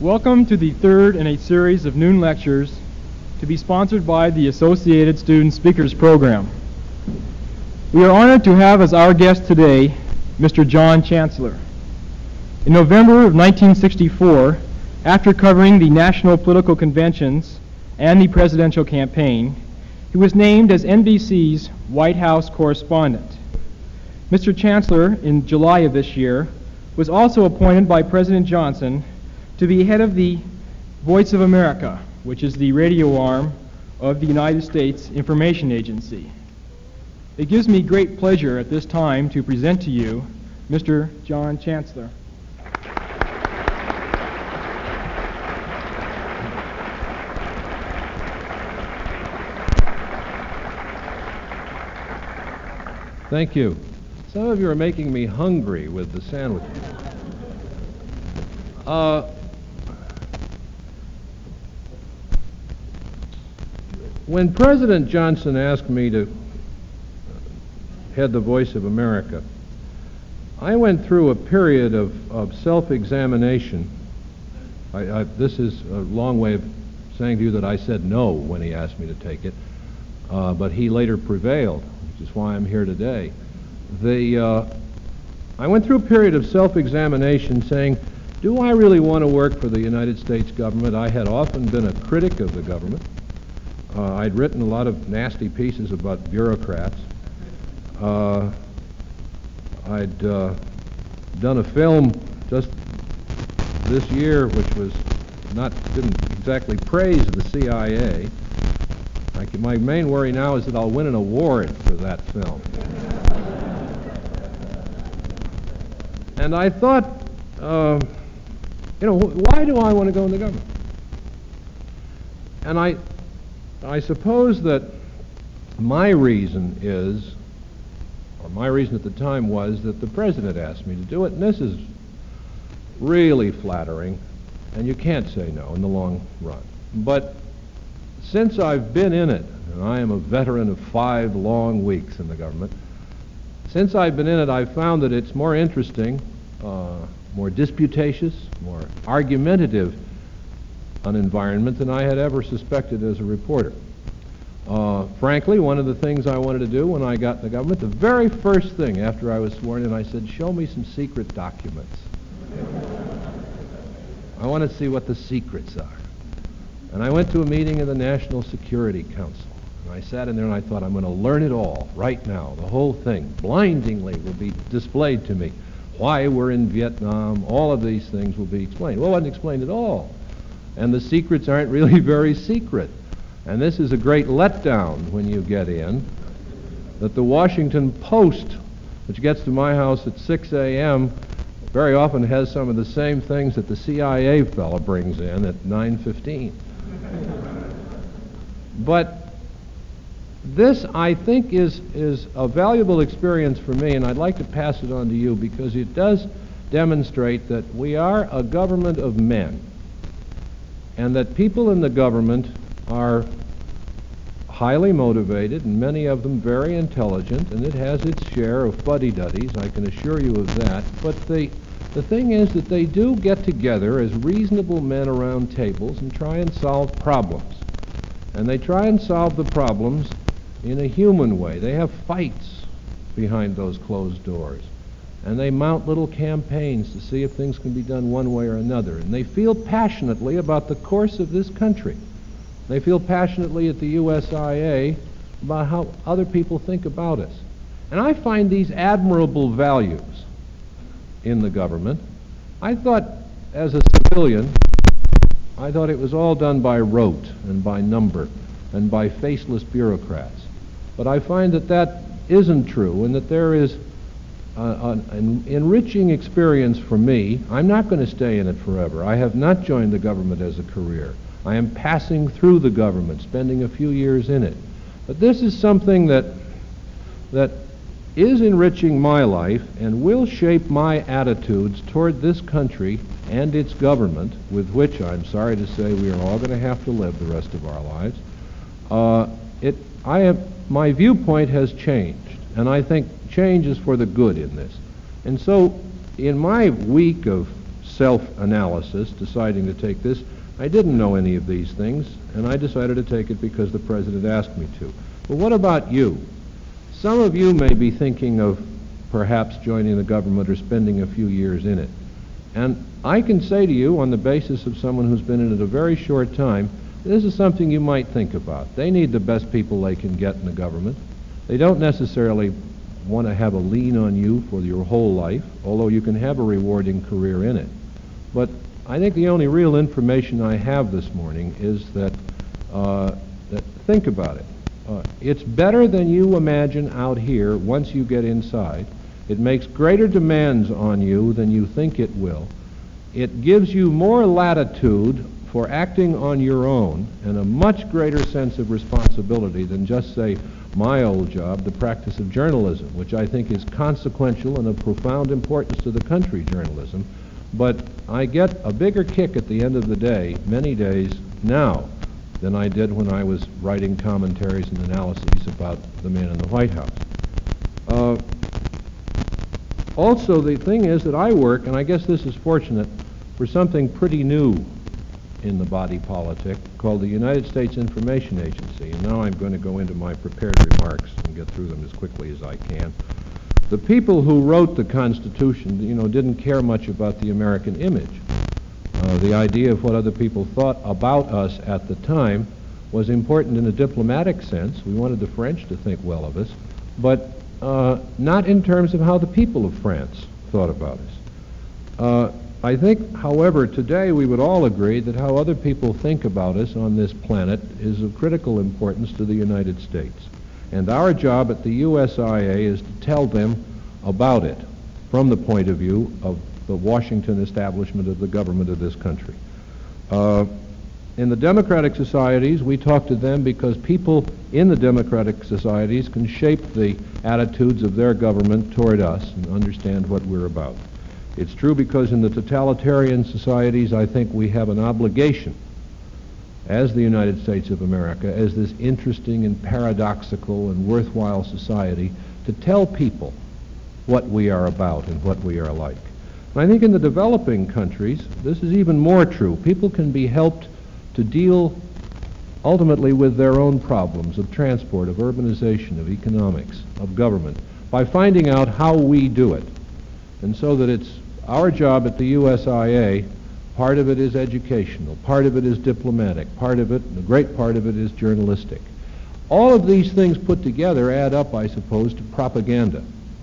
Welcome to the third in a series of noon lectures to be sponsored by the Associated Student Speakers Program. We are honored to have as our guest today Mr. John Chancellor. In November of 1964, after covering the national political conventions and the presidential campaign, he was named as NBC's White House correspondent. Mr. Chancellor, in July of this year, was also appointed by President Johnson to be head of the Voice of America, which is the radio arm of the United States Information Agency. It gives me great pleasure at this time to present to you Mr. John Chancellor. Thank you. Some of you are making me hungry with the sandwiches. When President Johnson asked me to head the Voice of America, I went through a period of self-examination. This is a long way of saying to you that I said no when he asked me to take it, but he later prevailed, which is why I'm here today. I went through a period of self-examination saying, do I really want to work for the United States government? I had often been a critic of the government. I'd written a lot of nasty pieces about bureaucrats. I'd done a film just this year which didn't exactly praise the CIA. My main worry now is that I'll win an award for that film. And I thought, why do I want to go in the government? And I suppose that my reason at the time was that the president asked me to do it, and this is really flattering, and you can't say no in the long run. But since I've been in it, and I am a veteran of 5 long weeks in the government, since I've been in it, I've found that it's more interesting, more disputatious, more argumentative an environment than I had ever suspected as a reporter. Frankly, one of the things I wanted to do when I got in the government, the very first thing after I was sworn in, I said, show me some secret documents. I want to see what the secrets are. And I went to a meeting of the National Security Council. And I sat in there and I thought, I'm going to learn it all right now. The whole thing, blindingly, will be displayed to me. Why we're in Vietnam, all of these things will be explained. Well, it wasn't explained at all. And the secrets aren't really very secret. And this is a great letdown when you get in, that the Washington Post, which gets to my house at 6 a.m., very often has some of the same things that the CIA fellow brings in at 9:15. But this, I think, is a valuable experience for me, and I'd like to pass it on to you because it does demonstrate that we are a government of men, and that people in the government are highly motivated, and many of them very intelligent, and it has its share of fuddy-duddies, I can assure you of that. But the thing is that they do get together as reasonable men around tables and try and solve problems. And they try and solve the problems in a human way. They have fights behind those closed doors. And they mount little campaigns to see if things can be done one way or another. And they feel passionately about the course of this country. They feel passionately at the USIA about how other people think about us. And I find these admirable values in the government. I thought, as a civilian, I thought it was all done by rote and by number and by faceless bureaucrats. But I find that that isn't true, and that there is an enriching experience for me. I'm not going to stay in it forever. I have not joined the government as a career. I am passing through the government, spending a few years in it. But this is something that is enriching my life and will shape my attitudes toward this country and its government, with which I'm sorry to say we are all going to have to live the rest of our lives. My viewpoint has changed, and I think change is for the good in this. And so in my week of self-analysis, deciding to take this. I didn't know any of these things, and I decided to take it because the President asked me to. But what about you? Some of you may be thinking of perhaps joining the government or spending a few years in it. And I can say to you, on the basis of someone who's been in it a very short time, this is something you might think about. They need the best people they can get in the government. They don't necessarily want to have a lien on you for your whole life, although you can have a rewarding career in it. But I think the only real information I have this morning is that think about it. It's better than you imagine out here once you get inside. It makes greater demands on you than you think it will. It gives you more latitude for acting on your own and a much greater sense of responsibility than just, say, my old job, the practice of journalism, which I think is consequential and of profound importance to the country, journalism. But I get a bigger kick at the end of the day, many days now, than I did when I was writing commentaries and analyses about the man in the White House. Also, the thing is that I work, and I guess this is fortunate, for something pretty new in the body politic called the United States Information Agency. And now I'm going to go into my prepared remarks and get through them as quickly as I can. The people who wrote the Constitution, didn't care much about the American image. The idea of what other people thought about us at the time was important in a diplomatic sense. We wanted the French to think well of us, but not in terms of how the people of France thought about us. I think, however, today we would all agree that how other people think about us on this planet is of critical importance to the United States. And our job at the USIA is to tell them about it from the point of view of the Washington establishment of the government of this country. In the democratic societies, we talk to them because people in the democratic societies can shape the attitudes of their government toward us and understand what we're about. It's true because in the totalitarian societies, I think we have an obligation as the United States of America, as this interesting and paradoxical and worthwhile society, to tell people what we are about and what we are like. And I think in the developing countries, this is even more true. People can be helped to deal ultimately with their own problems of transport, of urbanization, of economics, of government, by finding out how we do it. And so that it's our job at the USIA, part of it is educational, part of it is diplomatic, part of it, a great part of it is journalistic. All of these things put together add up, I suppose, to propaganda,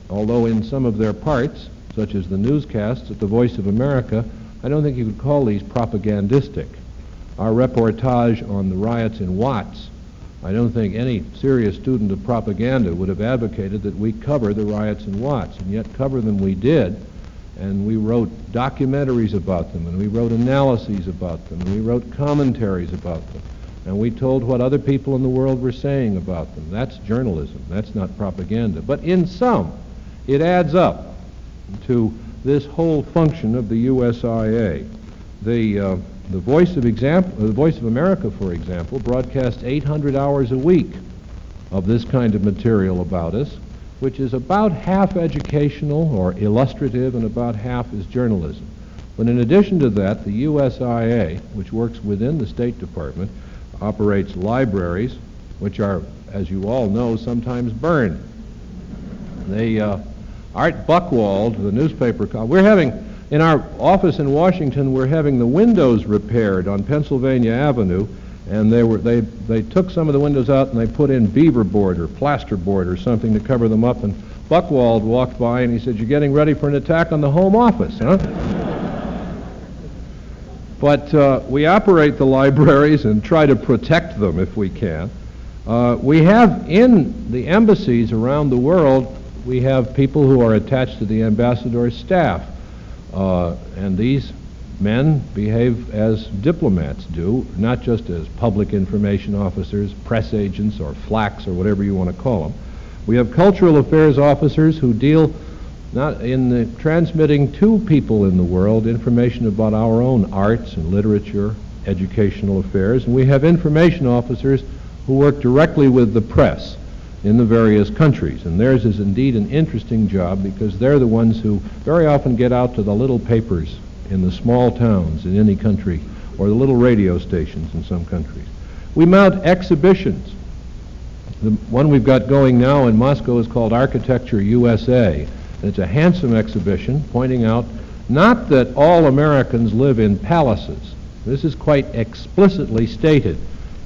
although in some of their parts, such as the newscasts at the Voice of America, I don't think you could call these propagandistic. Our reportage on the riots in Watts, I don't think any serious student of propaganda would have advocated that we cover the riots in Watts, and yet cover them we did, and we wrote documentaries about them, and we wrote analyses about them, and we wrote commentaries about them, and we told what other people in the world were saying about them. That's journalism. That's not propaganda. But in sum, it adds up to this whole function of the USIA. The Voice of America, for example, broadcasts 800 hours a week of this kind of material about us, which is about half educational or illustrative and about half is journalism. But in addition to that, the USIA, which works within the State Department, operates libraries, which are, as you all know, sometimes burned. Art Buchwald, the newspaper, we're having, in our office in Washington, we're having the windows repaired on Pennsylvania Avenue, and they took some of the windows out and they put in beaver board or plasterboard or something to cover them up, and Buchwald walked by and he said, "You're getting ready for an attack on the Home Office, huh?" But we operate the libraries and try to protect them if we can. We have in the embassies around the world, we have people who are attached to the ambassador's staff. And these men behave as diplomats do, not just as public information officers, press agents, or flacks, or whatever you want to call them. We have cultural affairs officers who deal not in the transmitting to people in the world information about our own arts and literature, educational affairs, and we have information officers who work directly with the press in the various countries, and theirs is indeed an interesting job because they're the ones who very often get out to the little papers in the small towns in any country, or the little radio stations in some countries. We mount exhibitions. The one we've got going now in Moscow is called Architecture USA. And it's a handsome exhibition pointing out not that all Americans live in palaces. This is quite explicitly stated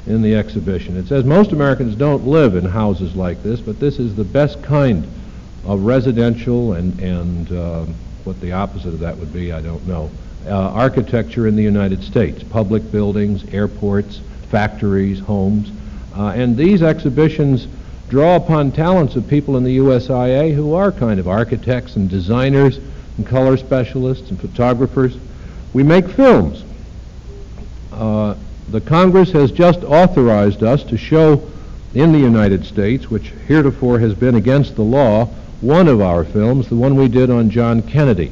in the exhibition. It says most Americans don't live in houses like this, but this is the best kind of residential and what the opposite of that would be, I don't know, architecture in the United States, public buildings, airports, factories, homes. And these exhibitions draw upon talents of people in the USIA who are kind of architects and designers and color specialists and photographers. We make films. The Congress has just authorized us to show in the United States, which heretofore has been against the law, one of our films, the one we did on John Kennedy,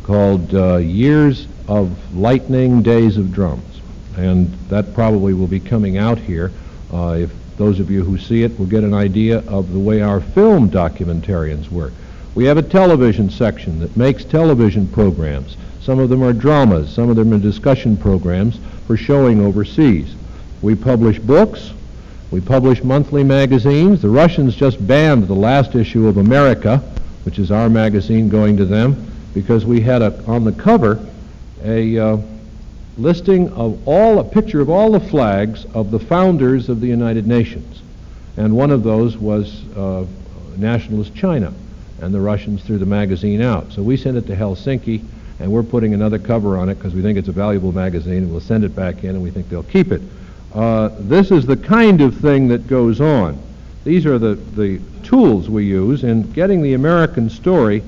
called Years of Lightning, Days of Drums. And that probably will be coming out here. If those of you who see it will get an idea of the way our film documentarians work. We have a television section that makes television programs. Some of them are dramas, some of them are discussion programs for showing overseas. We publish books, we publish monthly magazines. The Russians just banned the last issue of America, which is our magazine going to them, because we had on the cover a listing of a picture of all the flags of the founders of the United Nations. And one of those was nationalist China, and the Russians threw the magazine out. So we sent it to Helsinki, and we're putting another cover on it because we think it's a valuable magazine, and we'll send it back in, and we think they'll keep it. This is the kind of thing that goes on. These are the tools we use in getting the American story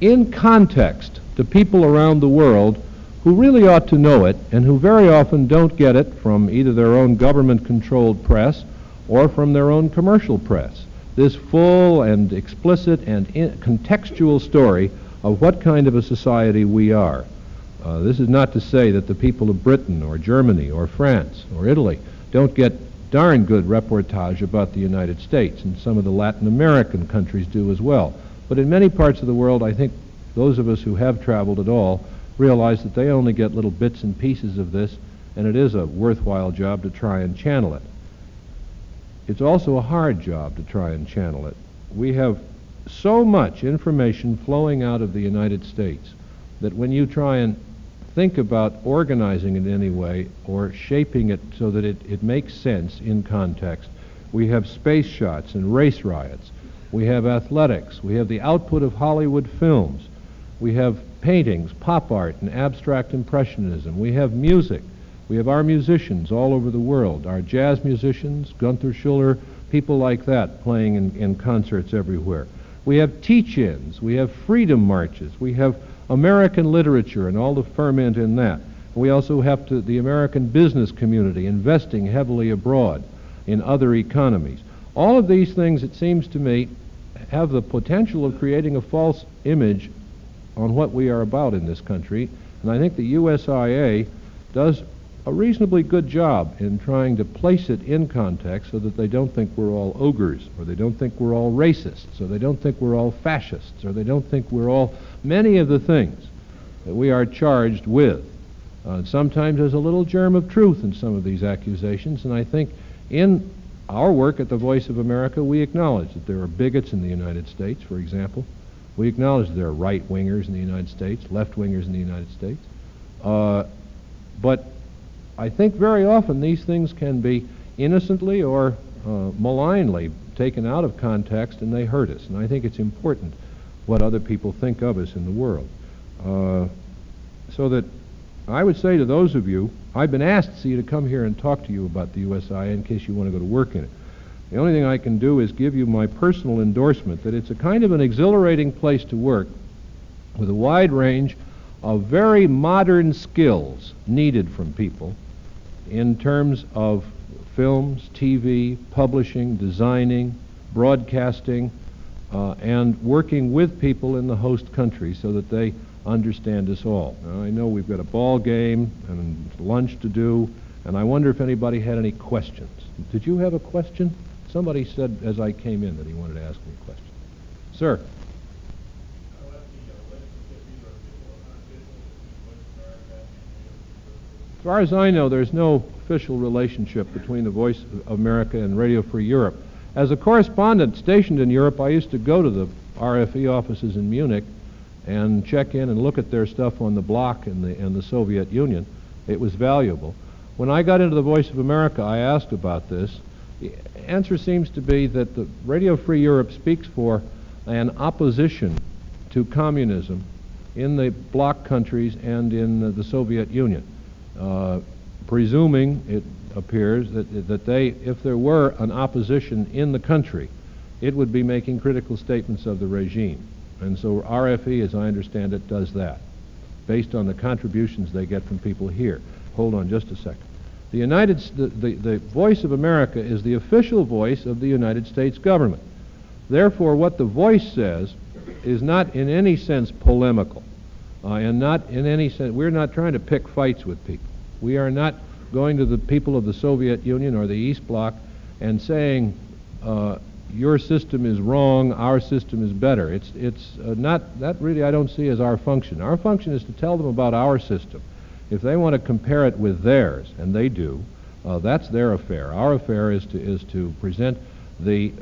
in context to people around the world who really ought to know it and who very often don't get it from either their own government-controlled press or from their own commercial press. This full and explicit and contextual story of what kind of a society we are. This is not to say that the people of Britain or Germany or France or Italy don't get darn good reportage about the United States, and some of the Latin American countries do as well. But in many parts of the world, I think those of us who have traveled at all realize that they only get little bits and pieces of this, and it is a worthwhile job to try and channel it. It's also a hard job to try and channel it. We have so much information flowing out of the United States that when you try and think about organizing it in any way or shaping it so that it makes sense in context, we have space shots and race riots. We have athletics. We have the output of Hollywood films. We have paintings, pop art, and abstract impressionism. We have music. We have our musicians all over the world, our jazz musicians, Gunther Schuller, people like that playing in concerts everywhere. We have teach-ins. We have freedom marches. We have American literature and all the ferment in that. We also have the American business community investing heavily abroad in other economies. All of these things, it seems to me, have the potential of creating a false image on what we are about in this country, and I think the USIA does a reasonably good job in trying to place it in context so that they don't think we're all ogres, or they don't think we're all racists, or they don't think we're all fascists, or they don't think we're all many of the things that we are charged with. Sometimes there's a little germ of truth in some of these accusations, and I think in our work at the Voice of America, we acknowledge that there are bigots in the United States, for example. We acknowledge that there are right-wingers in the United States, left-wingers in the United States. But I think very often these things can be innocently or malignly taken out of context, and they hurt us. And I think it's important what other people think of us in the world. So that I would say to those of you, I've been asked to see you to come here and talk to you about the USIA in case you want to go to work in it. The only thing I can do is give you my personal endorsement that it's a kind of an exhilarating place to work with a wide range of very modern skills needed from people in terms of films, TV, publishing, designing, broadcasting, and working with people in the host country so that they understand us all. Now, I know we've got a ball game and lunch to do, and I wonder if anybody had any questions. Did you have a question? Somebody said as I came in that he wanted to ask me a question. Sir? As far as I know, there's no official relationship between the Voice of America and Radio Free Europe. As a correspondent stationed in Europe, I used to go to the RFE offices in Munich and check in and look at their stuff on the bloc in the Soviet Union. It was valuable. When I got into the Voice of America, I asked about this. The answer seems to be that the Radio Free Europe speaks for an opposition to communism in the bloc countries and in the Soviet Union, presuming, it appears, that they, if there were an opposition in the country, it would be making critical statements of the regime. And so RFE, as I understand it, does that, based on the contributions they get from people here. Hold on just a second. The Voice of America is the official voice of the United States government. Therefore, what the Voice says is not in any sense polemical, and not in any sense, we're not trying to pick fights with people. We are not going to the people of the Soviet Union or the East Bloc and saying, your system is wrong, our system is better. It's not, that really I don't see as our function. Our function is to tell them about our system. If they want to compare it with theirs, and they do, that's their affair. Our affair is to present the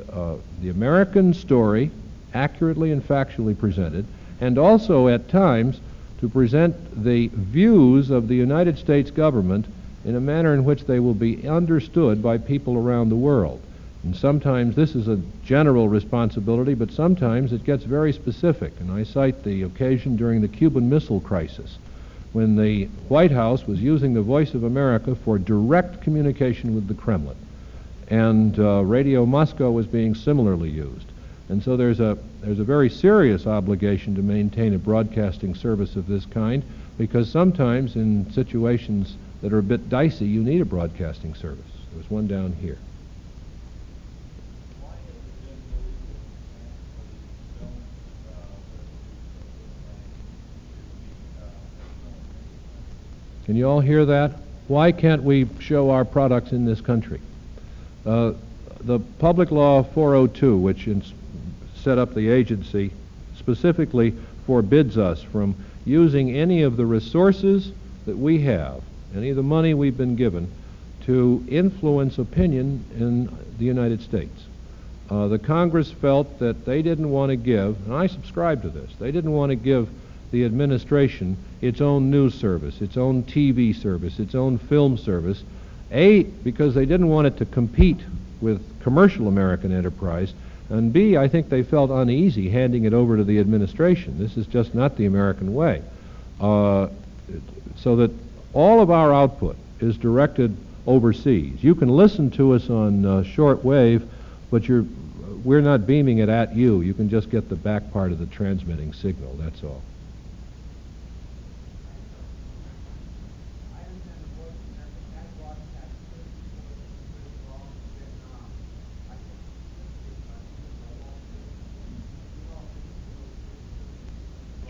American story accurately and factually presented, and also at times to present the views of the United States government in a manner in which they will be understood by people around the world. And sometimes this is a general responsibility, but sometimes it gets very specific. And I cite the occasion during the Cuban Missile Crisis, when the White House was using the Voice of America for direct communication with the Kremlin. And Radio Moscow was being similarly used. And so there's a very serious obligation to maintain a broadcasting service of this kind, because sometimes in situations that are a bit dicey, you need a broadcasting service. There's one down here. Can you all hear that? Why can't we show our products in this country? The Public Law 402, which set up the agency, specifically forbids us from using any of the resources that we have, any of the money we've been given, to influence opinion in the United States. The Congress felt that they didn't want to give, and I subscribe to this, they didn't want to give the administration its own news service, its own TV service, its own film service, A, because they didn't want it to compete with commercial American enterprise, and B, I think they felt uneasy handing it over to the administration. This is just not the American way. So that all of our output is directed overseas. You can listen to us on short wave, but we're not beaming it at you. You can just get the back part of the transmitting signal, that's all.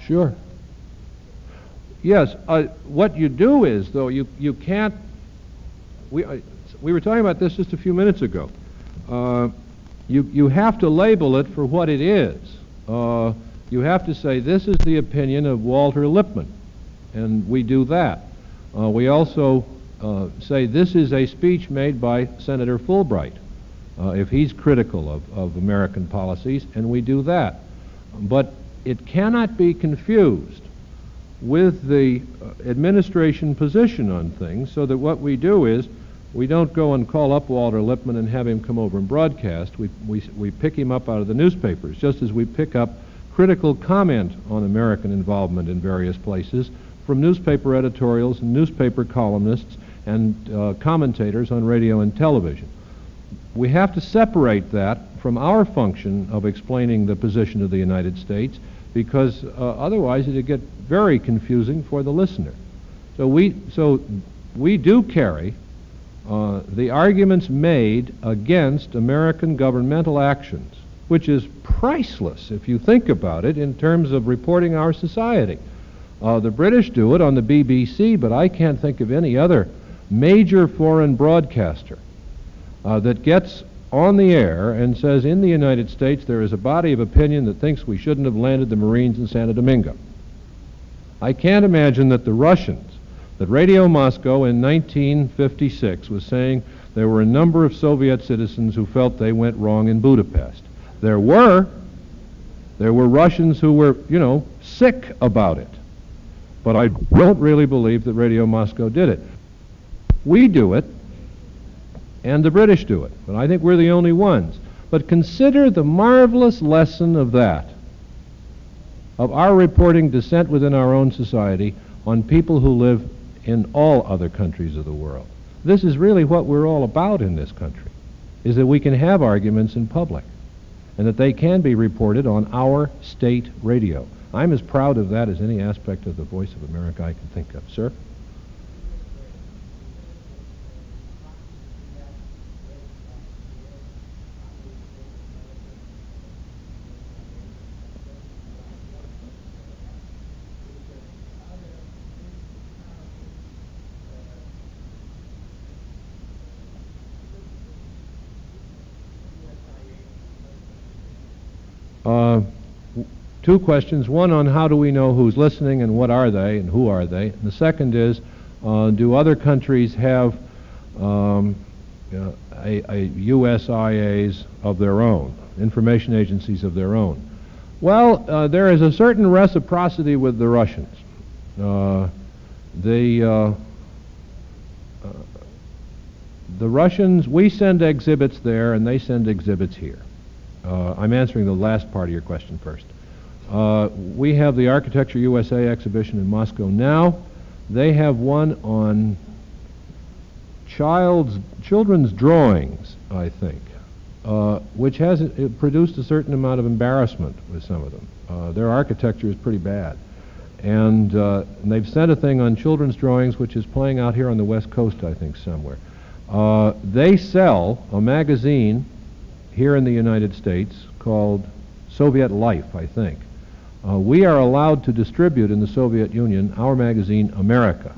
Sure. Yes, what you do is, though, you can't, we were talking about this just a few minutes ago. You have to label it for what it is. You have to say, this is the opinion of Walter Lippmann, and we do that. We also say, this is a speech made by Senator Fulbright, if he's critical of American policies, and we do that. But it cannot be confused with the administration position on things, so that what we do is we don't go and call up Walter Lippmann and have him come over and broadcast. We pick him up out of the newspapers, just as we pick up critical comment on American involvement in various places from newspaper editorials and newspaper columnists and commentators on radio and television. We have to separate that from our function of explaining the position of the United States, because otherwise it would get very confusing for the listener. So we do carry the arguments made against American governmental actions, which is priceless if you think about it in terms of reporting our society. The British do it on the BBC, but I can't think of any other major foreign broadcaster that gets on the air and says, in the United States there is a body of opinion that thinks we shouldn't have landed the Marines in Santo Domingo. I can't imagine that the Russians that Radio Moscow in 1956 was saying there were a number of Soviet citizens who felt they went wrong in Budapest. There were Russians who were, sick about it. But I don't really believe that Radio Moscow did it. We do it, and the British do it, but I think we're the only ones. But consider the marvelous lesson of that, of our reporting dissent within our own society on people who live in all other countries of the world. This is really what we're all about in this country, is that we can have arguments in public, and that they can be reported on our state radio. I'm as proud of that as any aspect of the Voice of America I can think of. Sir? Two questions. One on how do we know who's listening and what are they and who are they. And the second is, do other countries have USIAs of their own, information agencies of their own? Well, there is a certain reciprocity with the Russians. The Russians, we send exhibits there and they send exhibits here. I'm answering the last part of your question first. We have the Architecture USA exhibition in Moscow now. They have one on children's drawings, I think, which has produced a certain amount of embarrassment with some of them. Their architecture is pretty bad. And they've sent a thing on children's drawings which is playing out here on the West Coast, I think, somewhere. They sell a magazine here in the United States called Soviet Life, I think. We are allowed to distribute in the Soviet Union our magazine, America.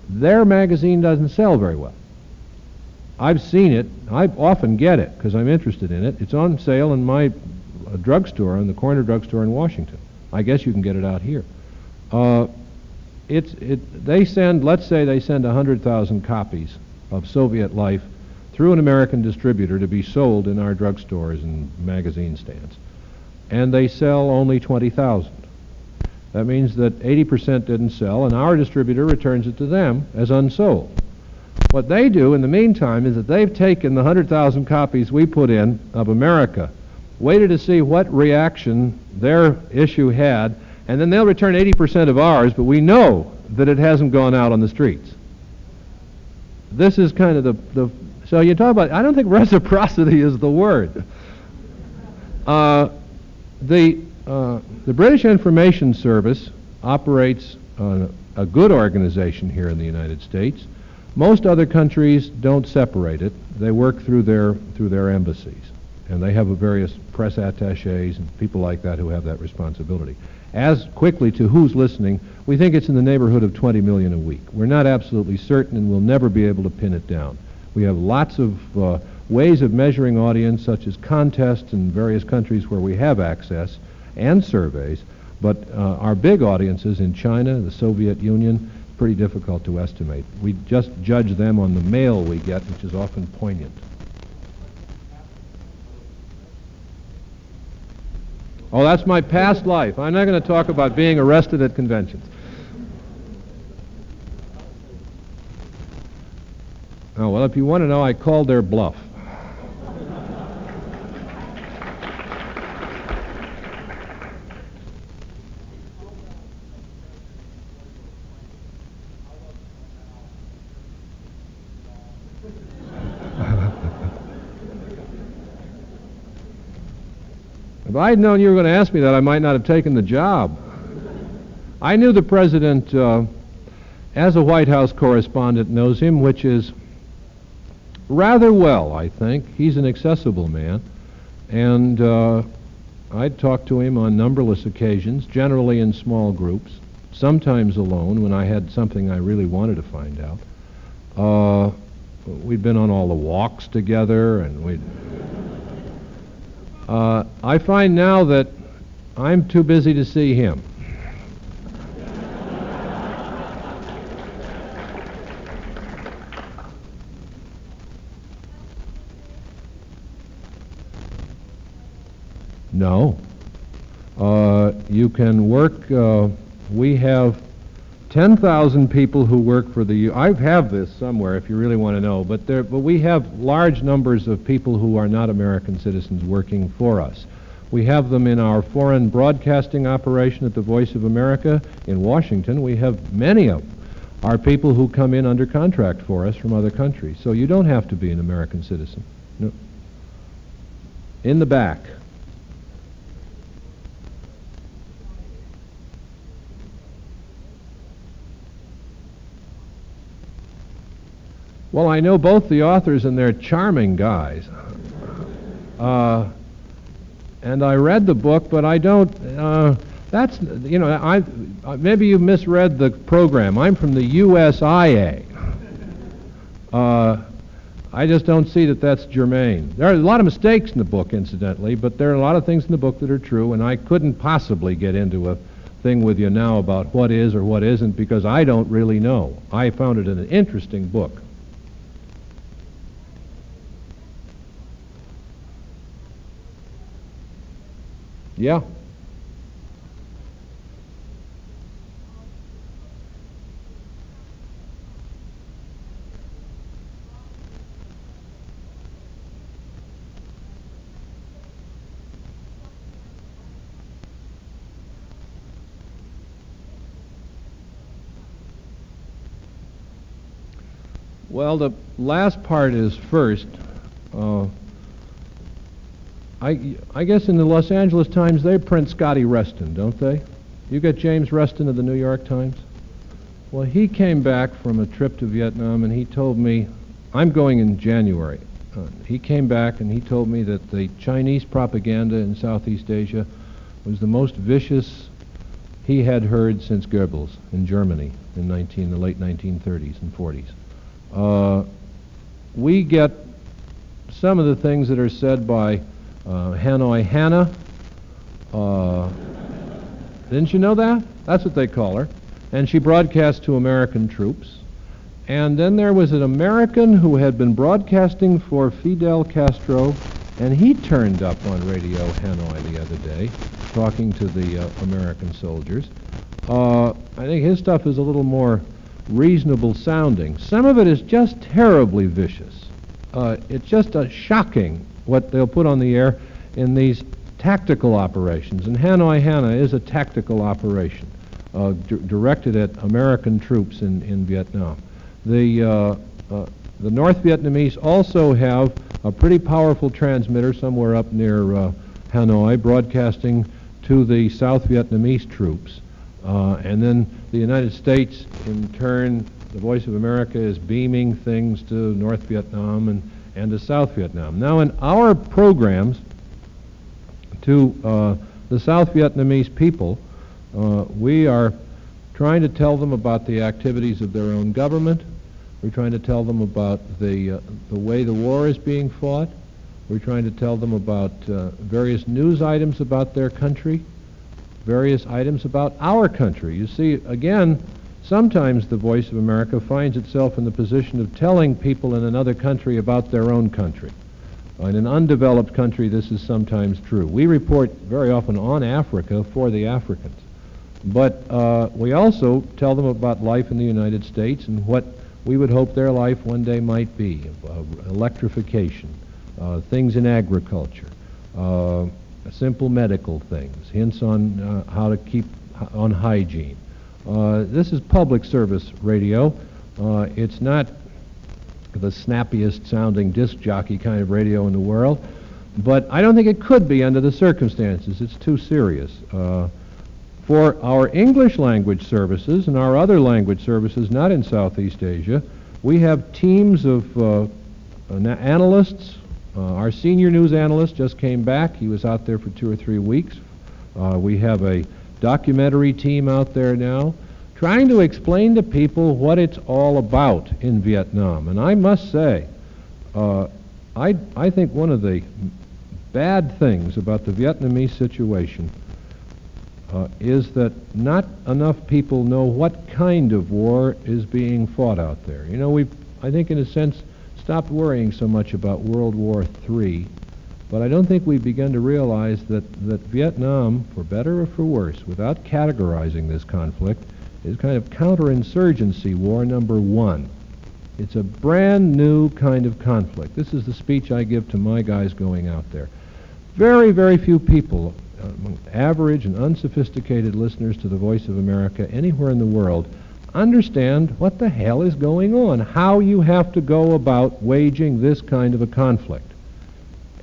Their magazine doesn't sell very well. I've seen it. I often get it because I'm interested in it. It's on sale in my drugstore, in the corner drugstore in Washington. I guess you can get it out here. They send, let's say they send 100,000 copies of Soviet Life through an American distributor to be sold in our drugstores and magazine stands. And they sell only 20,000. That means that 80% didn't sell, and our distributor returns it to them as unsold. What they do in the meantime is that they've taken the 100,000 copies we put in of America, waited to see what reaction their issue had, and then they'll return 80% of ours, but we know that it hasn't gone out on the streets. This is kind of so you talk about, I don't think reciprocity is the word. The British Information Service operates a good organization here in the United States. Most other countries don't separate it. They work through their embassies, and they have various press attaches and people like that who have that responsibility. As quickly to who's listening, we think it's in the neighborhood of 20 million a week. We're not absolutely certain, and we'll never be able to pin it down. We have lots of ways of measuring audience, such as contests in various countries where we have access, and surveys, but our big audiences in China, the Soviet Union, pretty difficult to estimate. We just judge them on the mail we get, which is often poignant. Oh, that's my past life. I'm not going to talk about being arrested at conventions. Oh, well, if you want to know, I called their bluff. If I had known you were going to ask me that, I might not have taken the job. I knew the president, as a White House correspondent, knows him, which is rather well, I think. He's an accessible man, and I'd talked to him on numberless occasions, generally in small groups, sometimes alone when I had something I really wanted to find out. We'd been on all the walks together, and I find now that I'm too busy to see him. No. You can work, we have 10,000 people who work for the, I have this somewhere if you really want to know, but we have large numbers of people who are not American citizens working for us. We have them in our foreign broadcasting operation at the Voice of America in Washington. We have many of them are people who come in under contract for us from other countries. So you don't have to be an American citizen. No. In the back. Well, I know both the authors, and they're charming guys. And I read the book, but I don't, that's, you know, maybe you misread the program. I'm from the USIA. I just don't see that that's germane. There are a lot of mistakes in the book, incidentally, but there are a lot of things in the book that are true, and I couldn't possibly get into a thing with you now about what is or what isn't, because I don't really know. I found it an interesting book. Yeah. Well, the last part is first. I guess in the Los Angeles Times they print Scotty Reston, don't they? You got James Reston of the New York Times? Well, he came back from a trip to Vietnam and he told me, I'm going in January. He came back and he told me that the Chinese propaganda in Southeast Asia was the most vicious he had heard since Goebbels in Germany in the late 1930s and 40s. We get some of the things that are said by Hanoi Hannah. Didn't you know that? That's what they call her. And she broadcast to American troops. And then there was an American who had been broadcasting for Fidel Castro, and he turned up on Radio Hanoi the other day, talking to the American soldiers. I think his stuff is a little more reasonable sounding. Some of it is just terribly vicious. It's just shocking what they'll put on the air in these tactical operations. And Hanoi Hannah is a tactical operation directed at American troops in Vietnam. The North Vietnamese also have a pretty powerful transmitter somewhere up near Hanoi broadcasting to the South Vietnamese troops. And then the United States, in turn, the Voice of America is beaming things to North Vietnam and to South Vietnam. Now, in our programs to the South Vietnamese people, we are trying to tell them about the activities of their own government. We're trying to tell them about the way the war is being fought. We're trying to tell them about various news items about their country, various items about our country. You see, again, sometimes the Voice of America finds itself in the position of telling people in another country about their own country. In an undeveloped country, this is sometimes true. We report very often on Africa for the Africans. But we also tell them about life in the United States and what we would hope their life one day might be. Electrification, things in agriculture, simple medical things, hints on how to keep on hygiene. This is public service radio. It's not the snappiest sounding disc jockey kind of radio in the world, but I don't think it could be under the circumstances. It's too serious. For our English language services and our other language services not in Southeast Asia, we have teams of analysts. Our senior news analyst just came back. He was out there for 2 or 3 weeks. We have a documentary team out there now trying to explain to people what it's all about in Vietnam. And I must say, I think one of the bad things about the Vietnamese situation is that not enough people know what kind of war is being fought out there. You know, we've, I think in a sense, stopped worrying so much about World War III But I don't think we've begun to realize that Vietnam, for better or for worse, without categorizing this conflict, is kind of counterinsurgency war number one. It's a brand new kind of conflict. This is the speech I give to my guys going out there. Very, very few people, average and unsophisticated listeners to the Voice of America anywhere in the world, understand what the hell is going on, how you have to go about waging this kind of a conflict.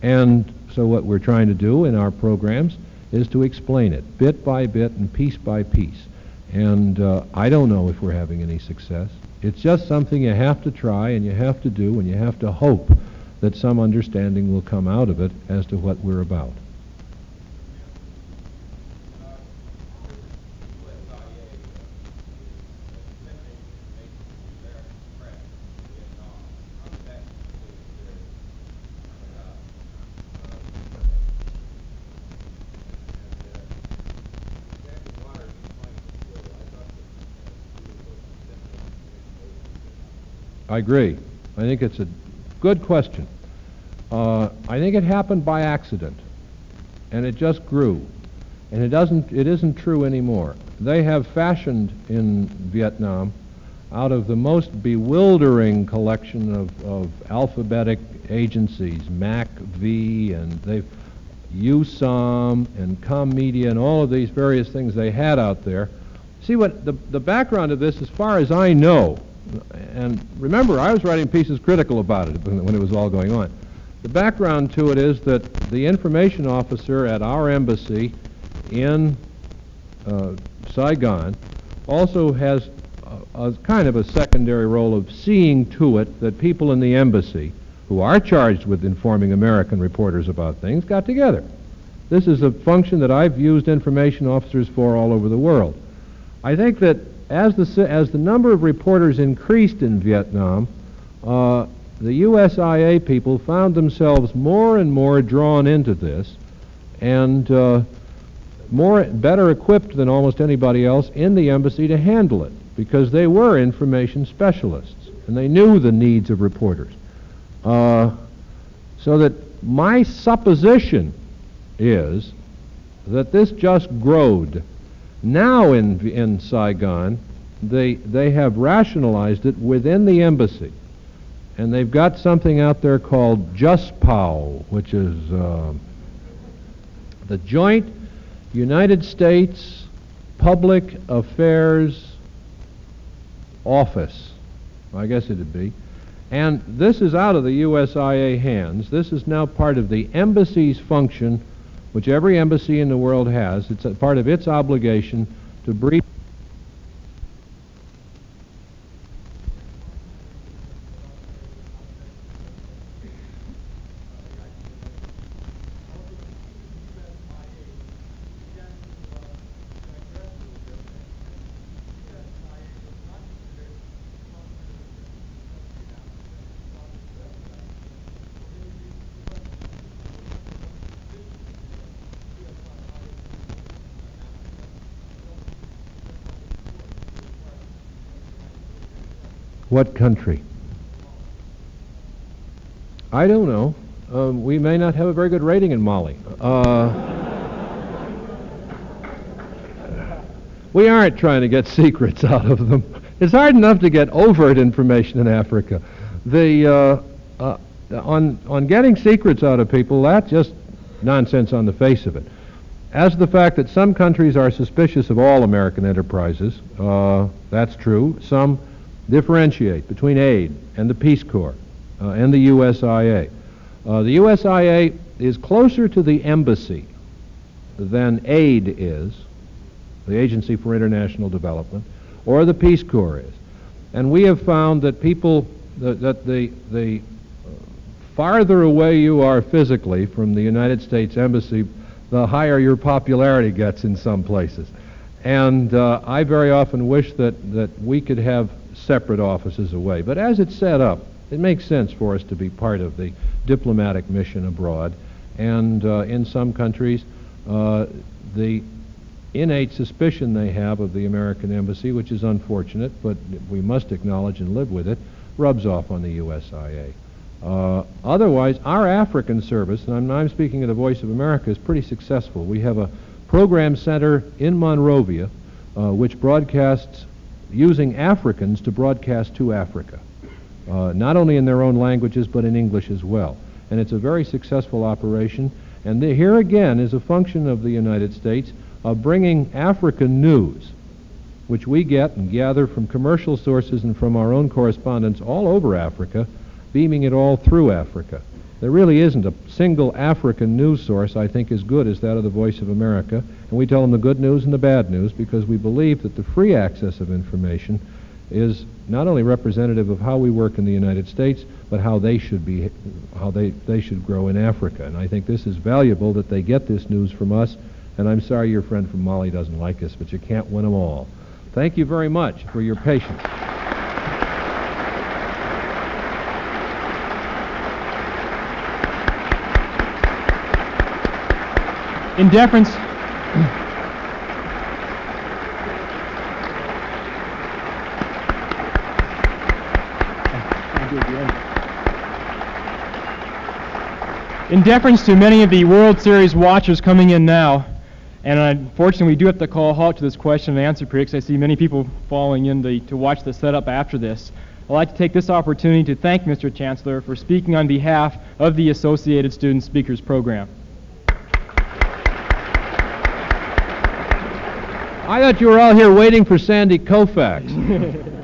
And so what we're trying to do in our programs is to explain it bit by bit and piece by piece. And I don't know if we're having any success. It's just something you have to try and you have to do, and you have to hope that some understanding will come out of it as to what we're about. I agree. I think it's a good question. I think it happened by accident, and it just grew, and it isn't true anymore. They have fashioned in Vietnam, out of the most bewildering collection of alphabetic agencies, MAC-V, and they've USOM and ComMedia and all of these various things they had out there. See, what the background of this, as far as I know, and remember, I was writing pieces critical about it when it was all going on. The background to it is that the information officer at our embassy in Saigon also has a kind of a secondary role of seeing to it that people in the embassy, who are charged with informing American reporters about things, got together. This is a function that I've used information officers for all over the world. I think that as the number of reporters increased in Vietnam, the USIA people found themselves more and more drawn into this, and better equipped than almost anybody else in the embassy to handle it, because they were information specialists and they knew the needs of reporters. So that my supposition is that this just growed. Now in Saigon, they have rationalized it within the embassy, and they've got something out there called JUSPOW, which is the Joint United States Public Affairs Office, I guess it'd be. And this is out of the USIA hands. This is now part of the embassy's function, which every embassy in the world has. It's a part of its obligation to brief. What country? I don't know. We may not have a very good rating in Mali. We aren't trying to get secrets out of them. It's hard enough to get overt information in Africa. On getting secrets out of people, that's just nonsense on the face of it. As to the fact that some countries are suspicious of all American enterprises, that's true. Some differentiate between aid and the Peace Corps and the USIA. The USIA is closer to the embassy than aid is, the Agency for International Development, or the Peace Corps is. And we have found that the farther away you are physically from the United States Embassy, the higher your popularity gets in some places. And I very often wish that we could have separate offices away. But as it's set up, it makes sense for us to be part of the diplomatic mission abroad. And in some countries, the innate suspicion they have of the American embassy, which is unfortunate, but we must acknowledge and live with it, rubs off on the USIA. Otherwise, our African service, and I'm speaking of the Voice of America, is pretty successful. We have a program center in Monrovia which broadcasts using Africans to broadcast to Africa, not only in their own languages but in English as well. And it's a very successful operation. And here again is a function of the United States of bringing African news, which we get and gather from commercial sources and from our own correspondents all over Africa, beaming it all through Africa. There really isn't a single African news source I think as good as that of the Voice of America, and we tell them the good news and the bad news because we believe that the free access of information is not only representative of how we work in the United States, but how they should be, how they should grow in Africa. And I think this is valuable that they get this news from us, and I'm sorry your friend from Mali doesn't like us, but you can't win them all. Thank you very much for your patience. In deference, to many of the World Series watchers coming in now, and unfortunately we do have to call a halt to this question and answer period because I see many people falling in to watch the setup after this. I'd like to take this opportunity to thank Mr. Chancellor for speaking on behalf of the Associated Student Speakers Program. I thought you were all here waiting for Sandy Koufax.